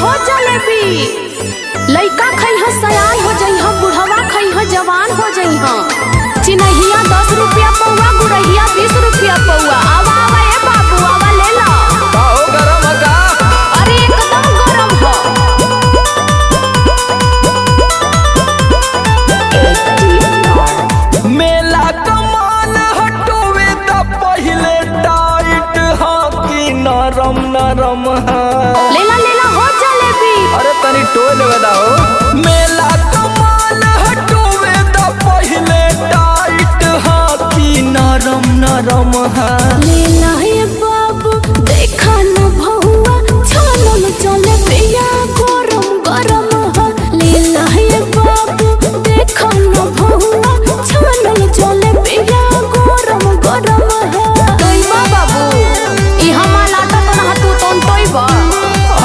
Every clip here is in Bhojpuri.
हो जलेबी। लइका खइह सयान हो जइह, बुढ़वा खइह जवान हो जइह। चिन्हिया 10 रुपया पौवा, गुड़हिया 20 रुपया पौवा। आवा आवा ए बाबू आवा ले लो। हो गरम है का? अरे एकदम गरम हो। मेला कमाल हटोवे त पहिले टाइट हा कि नरम नरम हा। लेला हो जलेबी। अरे तनी टोल लेवे हो। मेला कमाल हटोवे त पहिले टाइट हा कि नरम नरम हा। लेला ये बाबू देखा न भहुआ, छानल जलेबिया गरम गरम हो। लेला ये बाबू देखा न भहुआ, छानल जलेबिया गरम गरम हो। तोइबा बाबू ई हमा लाटा तो ना तू तोइबा।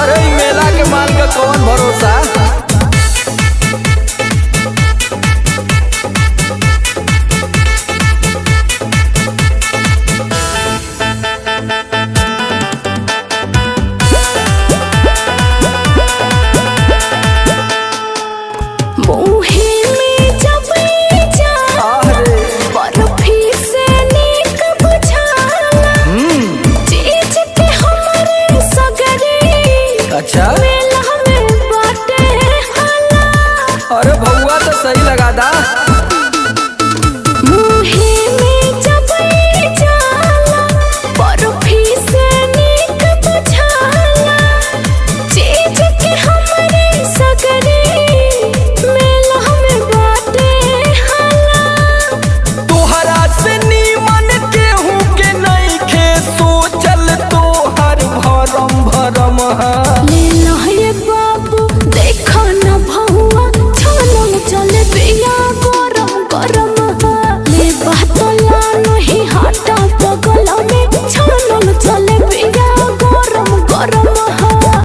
अरे ई मेला के माल का कौन भरोसा। मुहे में जब जा बर्फी से नीक बुझाला। चीज के हमरे सगरे अच्छा मेला में बाटे हाला। अरे भौआ तो सही लगा दा। मुहे में जब जाला बर्फी से नीक बुझाला। चीज के हमरे सगरे मेला में बाटे हाला। तोहरा से नीमन केहू के नहीं खे सोचल तोहर भरम भरम हा। लेला है